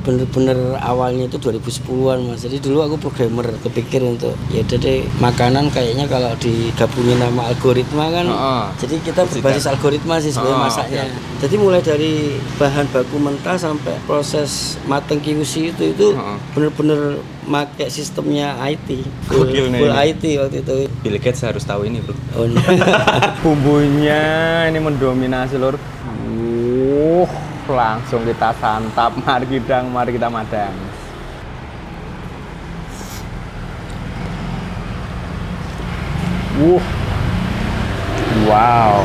bener-bener awalnya itu 2010-an Mas. Jadi dulu aku programmer, kepikir untuk ya udah deh makanan kayaknya kalau digabungin nama algoritma kan. Jadi kita berbasis algoritma sih sebenarnya masaknya. Jadi mulai dari bahan baku mentah sampai proses mateng QC itu bener-bener pakai sistemnya IT. Full IT waktu itu. Bill Gates harus tahu ini, Bro. Oh, Bumbunya ini mendominasi, Lur. Langsung kita santap. Mari kita madang. Wow.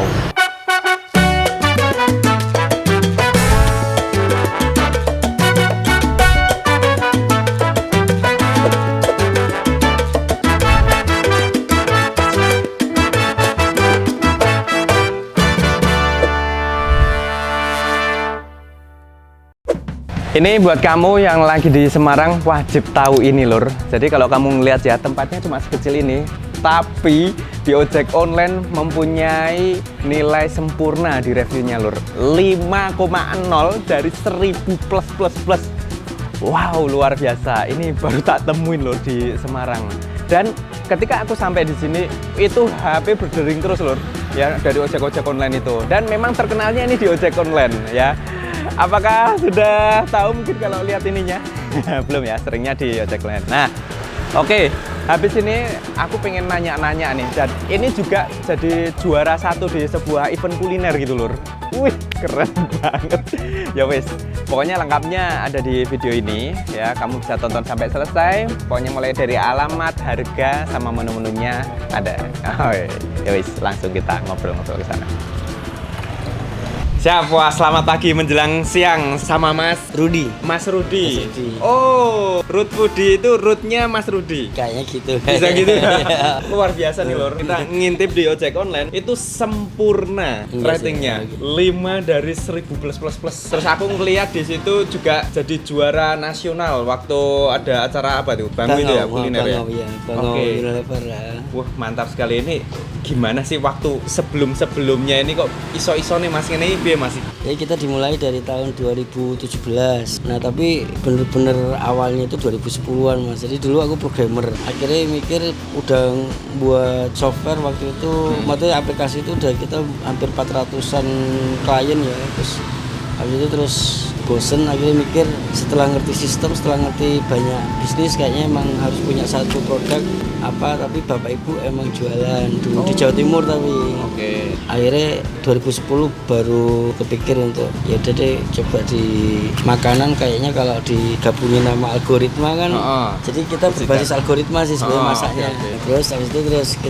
Ini buat kamu yang lagi di Semarang wajib tahu ini, Lur. Jadi kalau kamu ngeliat ya, tempatnya cuma sekecil ini, tapi di ojek online mempunyai nilai sempurna di reviewnya, Lur. 5,0 dari 1000 plus. Wow, luar biasa. Ini baru tak temuin, Lur, di Semarang. Dan ketika aku sampai di sini, itu HP berdering terus, Lur. Ya, dari ojek-ojek online itu. Dan memang terkenalnya ini di ojek online, ya. Apakah sudah tahu mungkin kalau lihat ininya? Belum ya, seringnya di ojek online. Nah, oke. Habis ini aku pengen nanya-nanya nih. Dan ini juga jadi juara 1 di sebuah event kuliner gitu, Lur. Wih, keren banget. Ya wes, pokoknya lengkapnya ada di video ini ya. Kamu bisa tonton sampai selesai. Pokoknya mulai dari alamat, harga, sama menu-menunya ada. Ya wes, langsung kita ngobrol-ngobrol ke sana. Siap, wah selamat pagi menjelang siang sama Mas Rudi. Mas Rudi. Mas Rudi. Oh, Root Foodie itu rootnya Mas Rudi. Kayaknya gitu. Bisa gitu ya. Luar biasa nih, Lor. Kita ngintip di ojek online itu sempurna ratingnya. 5 dari 1000 plus. Terus aku ngeliat di situ juga jadi juara nasional waktu ada acara apa tuh? Bangau itu ya, kuliner ya. Bangau Unilever ya. Wah, mantap sekali ini. Gimana sih waktu sebelum-sebelumnya ini kok iso-iso nih Mas ini piye Mas? Jadi kita dimulai dari tahun 2017. Nah, tapi bener-bener awalnya itu 2010-an Mas. Jadi dulu aku programmer. Akhirnya mikir udah buat software waktu itu, maksudnya aplikasi itu udah kita hampir 400-an klien ya. Habis itu terus bosen, akhirnya mikir setelah ngerti sistem, setelah ngerti banyak bisnis kayaknya emang harus punya satu produk tapi bapak ibu emang jualan dulu di Jawa Timur tapi akhirnya 2010 baru kepikir untuk ya udah deh coba di makanan kayaknya kalau digabungin nama algoritma kan jadi kita berbasis algoritma sih sebenarnya masaknya. Terus habis itu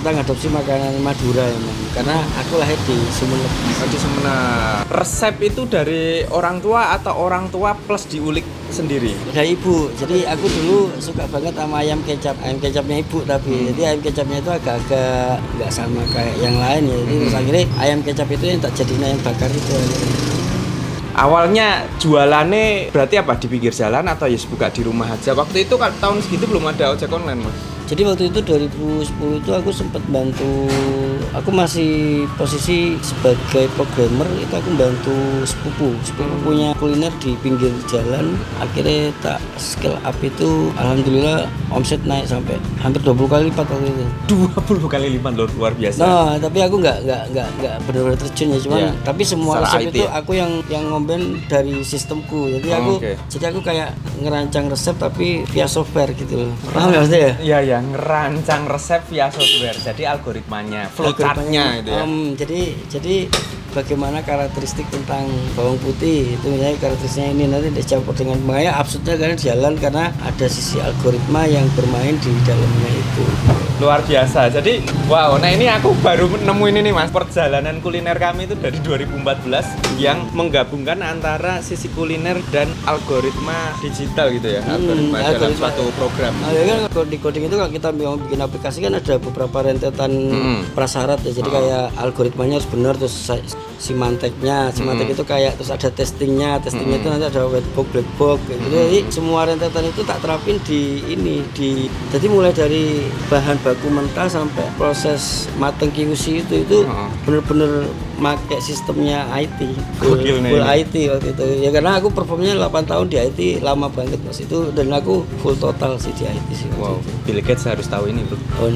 kita ngadopsi makanan Madura emang karena aku lahir di Sumeneb. Di Sumeneb. Resep itu dari orang tua atau orang tua plus diulik sendiri? Dari ibu. Jadi aku dulu suka banget sama ayam kecap. Ayam kecapnya ibu tapi jadi ayam kecapnya itu agak-agak nggak sama kayak yang lain ya. Jadi terus akhirnya ayam kecap itu yang tak jadiin ayam bakar itu. Awalnya jualannya berarti apa? Di pinggir jalan atau ya buka di rumah aja? Waktu itu kan tahun segitu belum ada ojek online, Mas? Jadi waktu itu 2010 itu aku sempat bantu, aku masih posisi sebagai programmer itu aku bantu sepupu punya kuliner di pinggir jalan. Akhirnya tak scale up itu alhamdulillah omset naik sampai hampir 20 kali lipat waktu itu. 20 kali lipat loh, luar biasa. Nah, tapi aku nggak benar-benar terjun ya, cuman tapi semua secara resep IT itu ya? aku yang ngomben dari sistemku. Jadi aku kayak ngerancang resep tapi via software gitu loh. Paham nggak maksudnya ya? Iya ya, ngerancang resep via software. Jadi algoritmanya, flowchartnya gitu ya. Jadi bagaimana karakteristik tentang bawang putih itu misalnya karakteristiknya ini nanti dicampur dengan makanya absurdnya kan jalan karena ada sisi algoritma yang bermain di dalamnya itu. Luar biasa. Jadi wow, nah ini aku baru nemuin ini Mas. Perjalanan kuliner kami itu dari 2014 yang menggabungkan antara sisi kuliner dan algoritma digital gitu ya. Algoritma dalam suatu program. Nah, ya kan di coding itu kalau kita mau bikin aplikasi kan ada beberapa rentetan prasyarat ya. Jadi kayak algoritmanya harus benar terus Simanteknya. Simantek itu kayak terus ada testingnya itu nanti ada white box, black box gitu. Jadi semua rentetan itu tak terapin di jadi mulai dari bahan baku mentah sampai proses mateng QC itu bener-bener make sistemnya IT. Full IT waktu itu. Ya karena aku performnya 8 tahun di IT, lama banget Mas itu, dan aku full total sih di IT sih. Wow, Bill Gates harus tahu ini, Bro. Oh,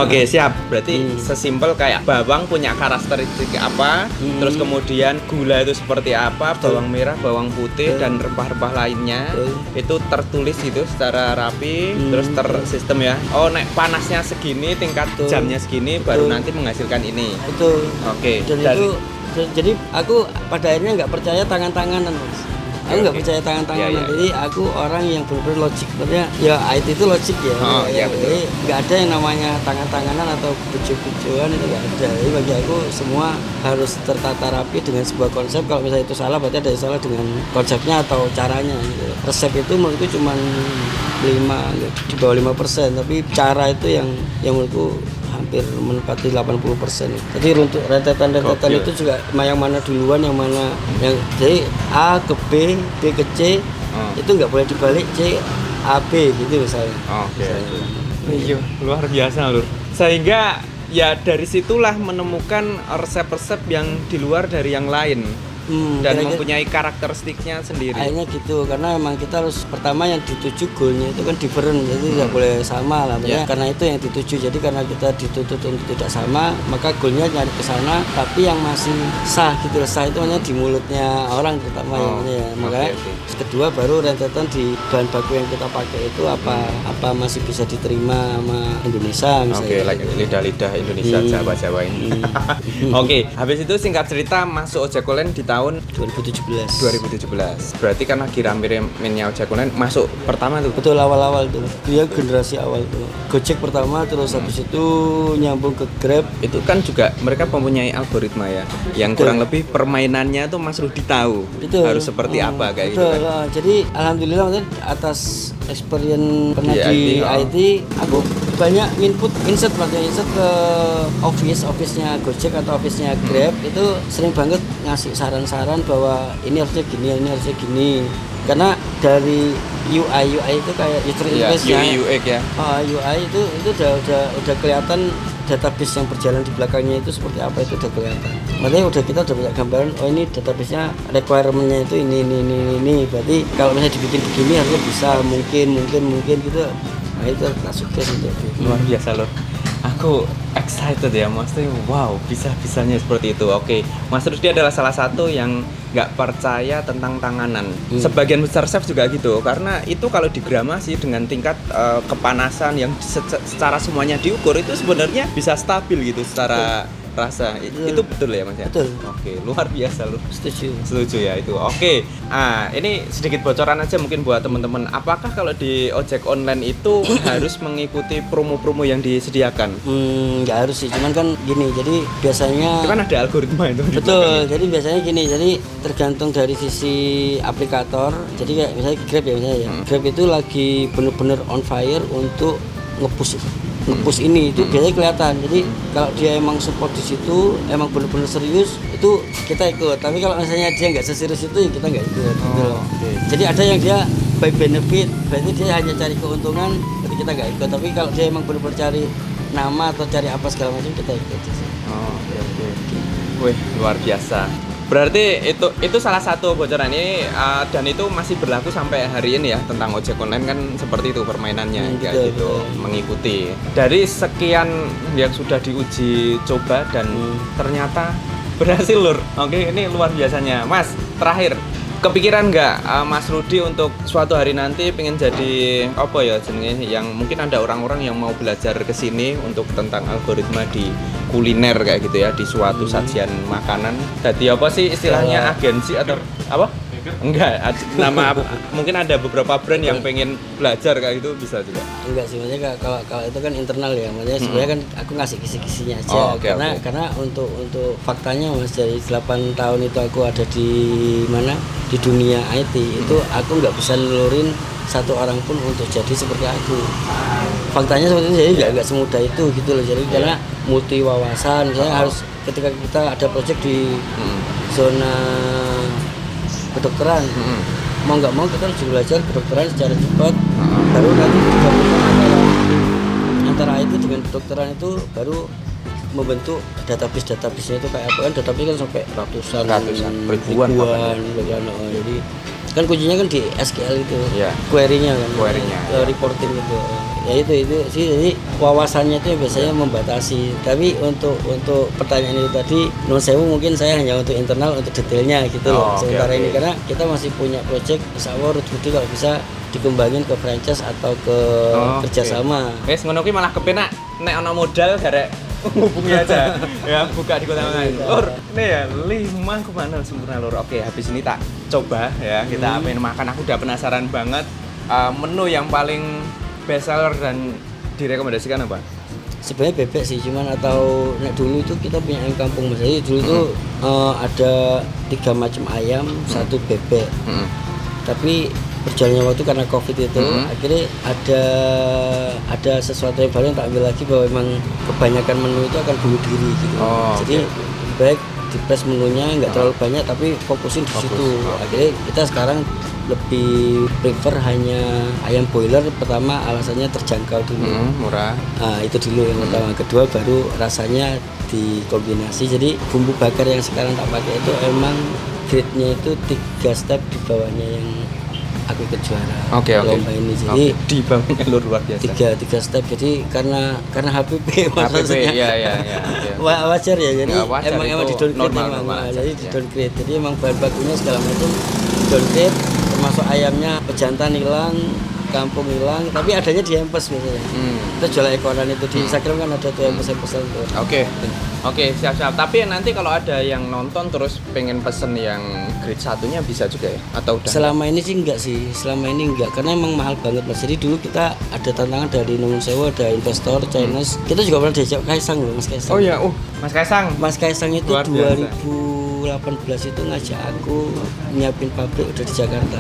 Oke, siap. Berarti sesimpel kayak bawang punya karakteristik apa, terus kemudian gula itu seperti apa, bawang merah, bawang putih dan rempah-rempah lainnya itu tertulis gitu secara rapi, terus tersistem ya. Oh, nek panasnya segini, tingkat jamnya segini, baru nanti menghasilkan ini. Betul. Oke. Dan itu jadi aku pada akhirnya nggak percaya tangan-tanganan Mas. Aku nggak percaya tangan-tanganan. Jadi aku orang yang benar-benar logik. Maksudnya ya IT itu logik ya. Betul. Jadi nggak ada yang namanya tangan-tanganan atau bucu-bucuan, itu nggak ada. Jadi bagi aku semua harus tertata rapi dengan sebuah konsep. Kalau misalnya itu salah, berarti ada yang salah dengan konsepnya atau caranya gitu. Resep itu menurutku cuma di bawah 5%, tapi cara itu yang menurutku hampir menempati 80%. Jadi untuk rentetan itu juga yang mana duluan, yang mana jadi A ke B, B ke C, itu nggak boleh dibalik C A B gitu misalnya. Iya, luar biasa Lur. Sehingga ya dari situlah menemukan resep-resep yang di luar dari yang lain. Dan mempunyai karakteristiknya sendiri. Akhirnya gitu, karena memang kita harus pertama yang dituju goalnya itu kan different, jadi tidak boleh sama lah. Karena itu yang dituju, jadi karena kita dituntut untuk tidak sama, maka goalnya nyari ke sana, tapi yang masih sah gitu. Sah itu hanya di mulutnya orang terutama ya. Makanya kedua baru rentetan di bahan baku yang kita pakai itu apa masih bisa diterima sama Indonesia misalnya. Lidah-lidah Indonesia, Jawa ini. Oke, habis itu singkat cerita masuk ojek online di tahun 2017. Berarti kan lagi rame-ramenya ojek online masuk pertama tuh. Betul, awal-awal tuh. Dia generasi awal tuh. Gojek pertama, terus habis itu nyambung ke Grab. Itu kan juga mereka mempunyai algoritma ya. Yang kurang lebih permainannya tuh Mas Rudi tahu. Harus seperti apa kayak gitu kan. Jadi alhamdulillah atas experience pernah di IT, aku banyak insert ke office-nya Gojek atau office-nya Grab, itu sering banget ngasih saran-saran bahwa ini harusnya gini. Karena dari UI itu kayak user interface-nya. UX ya. UI itu udah kelihatan database yang berjalan di belakangnya itu seperti apa, itu udah kelihatan. Makanya kita udah punya gambaran, oh ini database-nya requirement-nya itu ini. Berarti kalau misalnya dibikin begini harusnya bisa, mungkin gitu. Nah itu tak sukses itu. Luar biasa loh. Aku excited ya, maksudnya wow, bisa-bisanya seperti itu. Oke, Mas Rudi adalah salah satu yang nggak percaya tentang tanganan. Sebagian besar chef juga gitu, karena itu kalau digramasi dengan tingkat kepanasan yang secara semuanya diukur itu sebenarnya bisa stabil gitu secara rasa. Itu betul ya Mas ya? Betul. Oke, luar biasa loh. Setuju ya itu. Oke. Ini sedikit bocoran aja mungkin buat teman-teman. Apakah kalau di ojek online itu harus mengikuti promo-promo yang disediakan? Nggak harus sih, cuman kan gini, jadi biasanya itu kan ada algoritma itu. Betul. Jadi biasanya gini, jadi tergantung dari sisi aplikator. Jadi kayak misalnya Grab ya Grab itu lagi bener-bener on fire untuk nge-push ini, itu biasanya kelihatan. Jadi kalau dia emang support di situ, emang benar-benar serius, itu kita ikut. Tapi kalau misalnya dia nggak seserius itu, ya kita nggak ikut. Jadi ada yang dia by benefit, berarti dia hanya cari keuntungan, jadi kita nggak ikut. Tapi kalau dia emang benar-benar cari nama atau cari apa segala macam, kita ikut. Wih, luar biasa. Berarti itu salah satu bocoran ini dan itu masih berlaku sampai hari ini ya, tentang ojek online kan seperti itu permainannya kayak gitu, mengikuti. Dari sekian yang sudah diuji coba dan ternyata berhasil Lur. Oke, ini luar biasanya. Mas, terakhir kepikiran nggak Mas Rudi untuk suatu hari nanti pengen jadi apa ya jenenge, yang mungkin ada orang-orang yang mau belajar ke sini untuk tentang algoritma di kuliner kayak gitu ya, di suatu sajian makanan. Jadi apa sih istilahnya, agensi atau apa? Enggak, nama mungkin ada beberapa brand yang pengen belajar kayak gitu, bisa juga. Enggak sih, maksudnya kalau itu kan internal ya, maksudnya sebenarnya kan aku ngasih kisi-kisinya aja. Karena untuk faktanya Mas, dari 8 tahun itu aku ada di mana, di dunia IT itu aku nggak bisa nelurin satu orang pun untuk jadi seperti aku. Faktanya seperti itu, jadi nggak semudah itu gitu loh. Jadi karena multi wawasan, saya harus ketika kita ada proyek di zona kedokteran, mau nggak mau kita harus belajar kedokteran secara cepat, baru nanti digabungkan antara IT dengan kedokteran itu baru membentuk database-nya itu kayak apa kan, database kan sampai ratusan ribuan. Jadi kan kuncinya kan di SQL itu, query-nya kan, reporting itu. Ya itu sih, jadi wawasannya itu biasanya membatasi. Tapi untuk pertanyaan itu tadi, non sewu mungkin saya hanya untuk internal, untuk detailnya gitu loh. Sementara ini karena kita masih punya project, insya Allah Rootfoodie kalau bisa dikembangin ke franchise atau ke kerjasama. Wes ngono kuwi malah kepenak nek ana modal garek hubungi aja ya, buka di kota lain. Lur, ini ya 5,0 sempurna Lur. Oke, habis ini tak coba ya, kita pengen makan. Aku udah penasaran banget. Menu yang paling best seller dan direkomendasikan apa? Sebenarnya bebek sih, cuman atau nek dulu itu kita punya ayam kampung Mas. Jadi dulu itu ada 3 macam ayam, 1 bebek. Tapi berjalannya waktu karena COVID itu akhirnya ada sesuatu yang baru yang tak ambil lagi, bahwa memang kebanyakan menu itu akan bunuh diri gitu. Jadi baik di press menunya nggak terlalu banyak tapi fokusin di situ. Akhirnya kita sekarang lebih prefer hanya ayam boiler. Pertama alasannya terjangkau dulu, murah. Nah, itu dulu yang pertama. Kedua baru rasanya dikombinasi. Jadi bumbu bakar yang sekarang tak pakai itu emang grade-nya itu 3 step di bawahnya yang aku ikut juara lomba ini. Jadi di bawahnya luar biasa. 3 step. Jadi karena HPP maksudnya. Iya. Wajar ya. Jadi wajar, emang di downgrade normal. Jadi di downgrade. Jadi emang bahan bakunya segala macam downgrade, termasuk ayamnya pejantan hilang, kampung hilang, tapi adanya di Empes biasanya. Kita jual ekoran itu di Instagram kan ada tuh Empes tuh. Oke, siap-siap. Tapi nanti kalau ada yang nonton terus pengen pesen yang grade 1-nya bisa juga ya? Atau udah? Selama ini sih enggak, karena emang mahal banget Mas. Jadi dulu kita ada tantangan dari Nuwun Sewu, ada investor Chinese. Kita juga pernah diajak Kaisang loh, Mas Kaisang. Oh iya, Mas Kaisang itu 2018 itu ngajak aku nyiapin pabrik udah di Jakarta.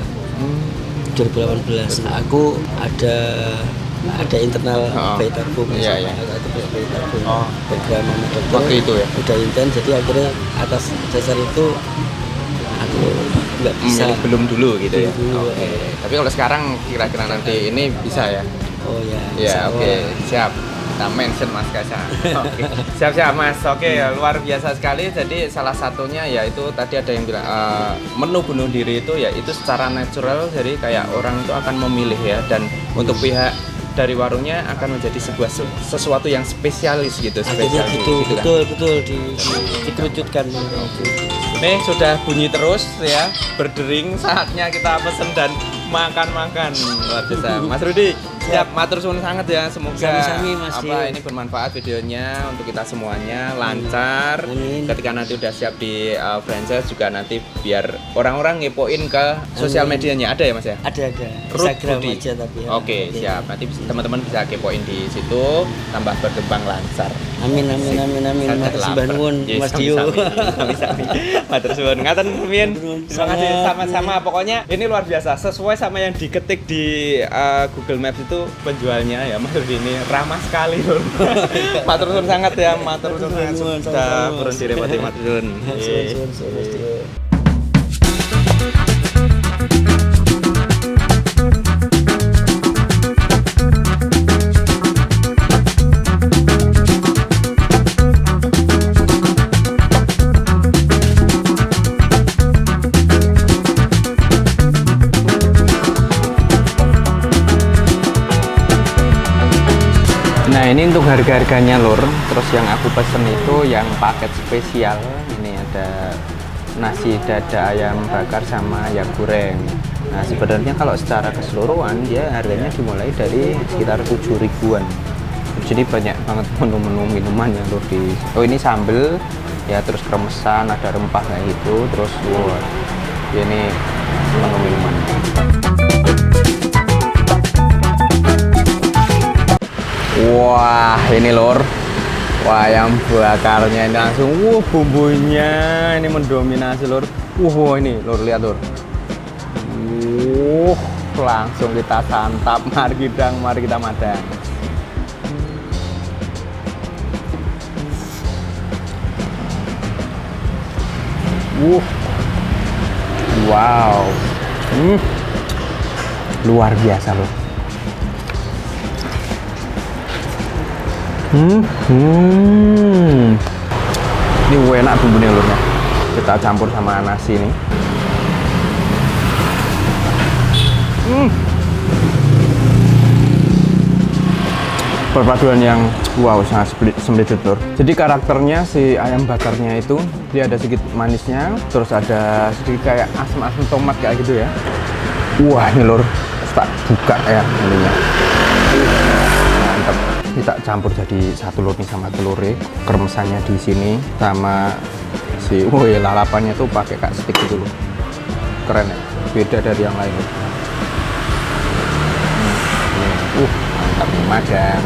2018 aku ada internal bayi tabung, bayi tabung program dokter waktu itu ya udah intens. Jadi akhirnya atas dasar itu aku nggak bisa belum dulu gitu ya. Oke. Tapi kalau sekarang kira-kira nanti ini bisa ya? Oh ya. Ya oke. Siap. Kita mention Mas Kaisang. Oke. Siap Mas. Oke, luar biasa sekali. Jadi salah satunya yaitu tadi ada yang bilang menu bunuh diri itu ya itu secara natural, jadi kayak orang itu akan memilih ya, dan untuk pihak dari warungnya akan menjadi sesuatu yang spesialis gitu. Betul dikerucutkan. Nih sudah bunyi terus ya, berdering, saatnya kita pesen dan makan. Luar biasa. Mas Rudi, siap, matur suwun sangat ya. Semoga Sami-sami, Mas ini bermanfaat videonya untuk kita semuanya, lancar. Ketika nanti udah siap di franchise juga nanti biar orang-orang ngepoin ke sosial medianya, ada ya Mas ya? Ada. Instagram aja tapi ya. Oke, siap. Nanti teman-teman bisa kepoin di situ, tambah berkembang lancar. Amin. Matur sembah nuwun Mas Dio. Matur suwun. Ngaten Min. Terima kasih sama-sama. Pokoknya ini luar biasa, sesuai sama yang diketik di Google Maps itu penjualnya ya Mas Rudi ini ramah sekali loh. Matur suwun sangat ya, matur suwun sangat sudah purun direpoti matur suwun. Nah ini untuk harga-harganya Lur. Terus yang aku pesen itu yang paket spesial. Ini ada nasi dada ayam bakar sama ayam goreng. Nah sebenarnya kalau secara keseluruhan dia harganya dimulai dari sekitar 7 ribuan. Jadi banyak banget menu-menu minuman yang Lur di. Oh ini sambel ya, terus kremesan, ada rempah kayak gitu. Terus ini menu minuman. Wah ini Lur, ayam bakarnya ini langsung, bumbunya ini mendominasi Lur. Ini Lur, lihat Lur. Langsung kita santap, mari kita madang. Wow. Luar biasa loh. Ini enak bumbunya lurnya. Kita campur sama nasi ini. Perpaduan yang wow, sangat sembilan lur. Jadi karakternya si ayam bakarnya itu dia ada sedikit manisnya, terus ada sedikit kayak asam-asam tomat kayak gitu ya. Wah ini lur, tak buka ya ininya. Mantap. Kita campur jadi satu lur nih sama telurnya. Kremesannya di sini sama si lalapannya tuh pakai kayak stick gitu loh. Keren ya, beda dari yang lain. Mantap nih madang.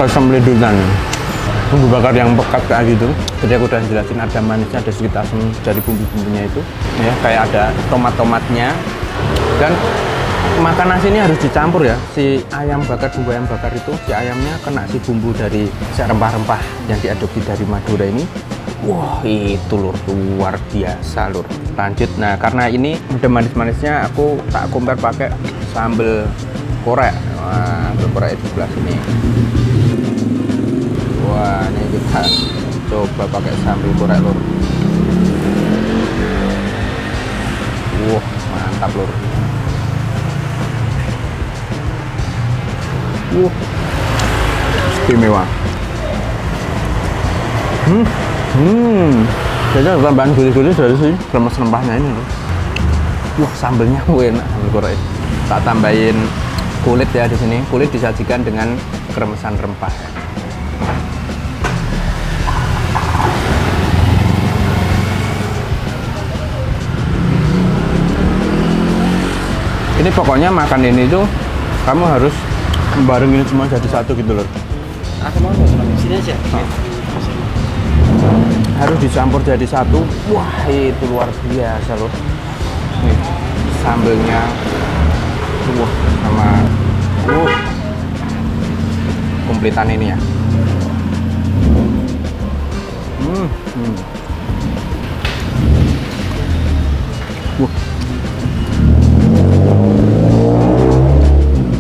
Sambal bumbu bakar yang pekat kayak gitu. Jadi aku udah jelasin ada manisnya, ada sedikit asam dari bumbu-bumbunya itu ya, kayak ada tomat-tomatnya. Dan makan nasi ini harus dicampur ya, si ayam bakar, bumbu ayam bakar itu si ayamnya kena si bumbu dari si rempah-rempah yang diadopsi dari Madura ini. Wah itu lur, luar biasa lur. Lanjut, nah karena ini udah manis-manisnya, aku tak compare pakai sambal korek. Wah, sambal korek di sebelah sini. Wah, ini kita coba pakai sambal korek lur. Wah, mantap lur. Istimewa. Jadi ada tambahan gurih-gurih dari si remes rempahnya ini loh. Wah, sambelnya enak sambal korek. Tak tambahin kulit ya di sini. Kulit disajikan dengan keremesan rempah. Ya. Ini pokoknya makan ini tuh kamu harus barengin semua jadi satu gitu loh. Aku mau sini aja. Harus dicampur jadi satu. Wah itu luar biasa loh. Nih sambelnya, sama kompletan ini ya.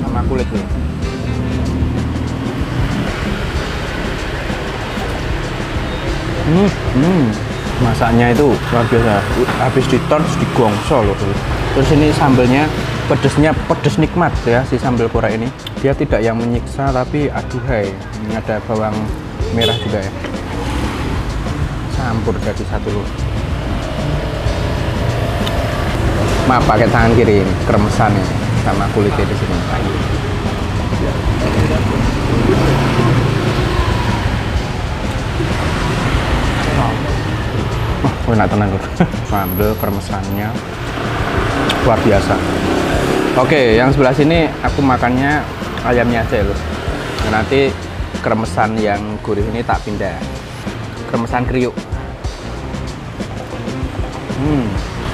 Sama kulit nih. Masaknya itu luar biasa. Habis diton digongso loh. Terus ini sambelnya pedesnya pedes nikmat ya, si sambal korek ini. Dia tidak yang menyiksa tapi aduhai. Ini ada bawang merah juga ya. Campur jadi satu loh. Maaf pakai tangan kiri ini, keremesan ini sama kulitnya di sini. Wah, enak tenang loh. Sambal keremesannya luar biasa. Oke, yang sebelah sini aku makannya ayamnya aja loh. Nanti keremesan yang gurih ini tak pindah. Keremesan kriuk.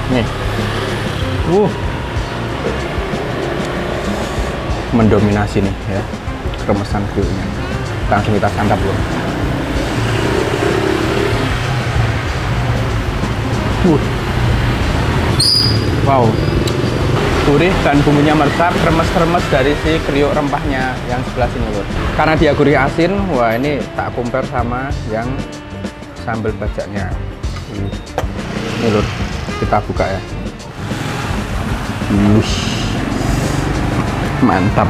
Nih. Mendominasi nih ya. Keremesan kriuknya. Langsung kita santap loh. Wow, gurih dan bumbunya meresap, kremes-kremes dari si kriuk rempahnya yang sebelah sini lur. Karena dia gurih asin, wah ini tak compare sama yang sambal bajaknya. Ini lur, kita buka ya. Mantap.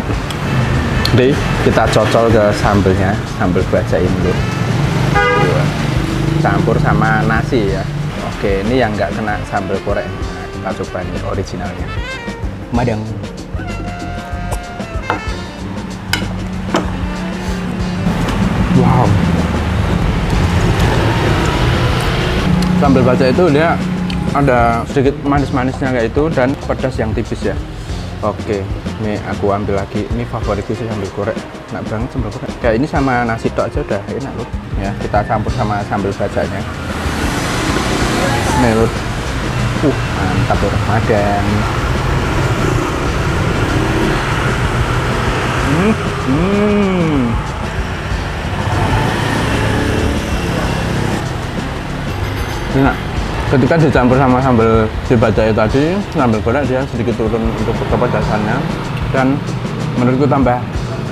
Jadi kita cocol ke sambalnya, sambal bajak ini lur. Campur sama nasi ya. Oke, ini yang nggak kena sambal korek. Nah, kita coba nih originalnya. Madang. Wow. Sambal bajak itu dia ada sedikit manis-manisnya kayak itu dan pedas yang tipis ya. Oke, ini aku ambil lagi. Ini favoritku sih sambal korek. Enak banget sambal korek. Kayak ini sama nasi tok aja udah enak loh. Ya, kita campur sama sambal bajaknya. Nih lur, mantap lur, madang. Enak. Ketika dicampur sama sambal jebajai tadi, sambal goreng dia sedikit turun untuk kepedasannya dan menurutku tambah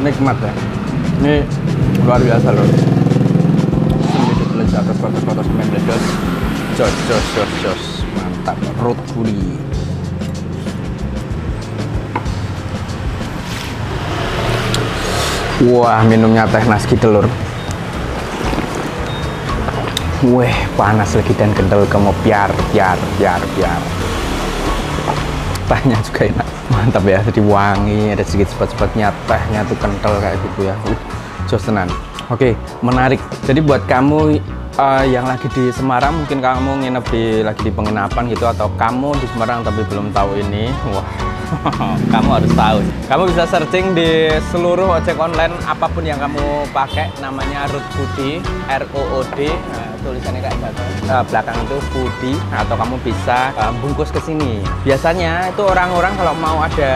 nikmat ya. Ini luar biasa loh. Sedikit lezat atas kotos-kotos membledos. Jos. Mantap. Perut guli. Wah, minumnya teh naski telur. Weh, panas lagi dan kental, kamu biar. Tehnya juga enak, mantap ya, jadi wangi, ada sedikit sepet-sepetnya, tehnya tuh kental kayak gitu ya. Jos tenan. Oke, menarik. Jadi buat kamu yang lagi di Semarang, mungkin kamu nginep lagi di penginapan gitu, atau kamu di Semarang tapi belum tahu ini, wah, kamu harus tahu. Kamu bisa searching di seluruh ojek online apapun yang kamu pakai, namanya Root Foodie, ROOD. Nah, tulisannya kayak gitu. Belakang itu foodie, atau kamu bisa bungkus ke sini. Biasanya itu orang-orang kalau mau ada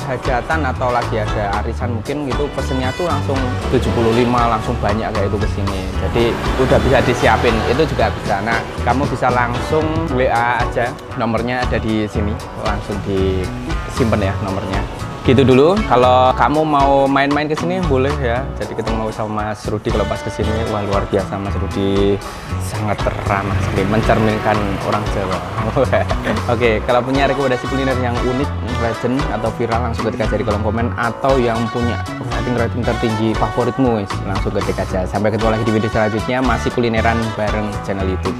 hajatan atau lagi ada arisan mungkin gitu, pesennya tuh langsung 75, langsung banyak kayak itu ke sini. Jadi udah bisa disiapin, itu juga bisa. Nah, kamu bisa langsung WA aja, nomornya ada di sini, langsung disimpan ya nomornya. Gitu dulu. Kalau kamu mau main-main ke sini boleh ya. Jadi ketemu sama Mas Rudi kalau pas ke sini. Wah, luar biasa, Mas Rudi sangat ramah sekali, mencerminkan orang Jawa. Oke, kalau punya rekomendasi kuliner yang unik, legend atau viral, langsung ketik aja di kolom komen, atau yang punya rating tertinggi favoritmu, langsung ketik aja. Sampai ketemu lagi di video selanjutnya, masih kulineran bareng channel YouTube.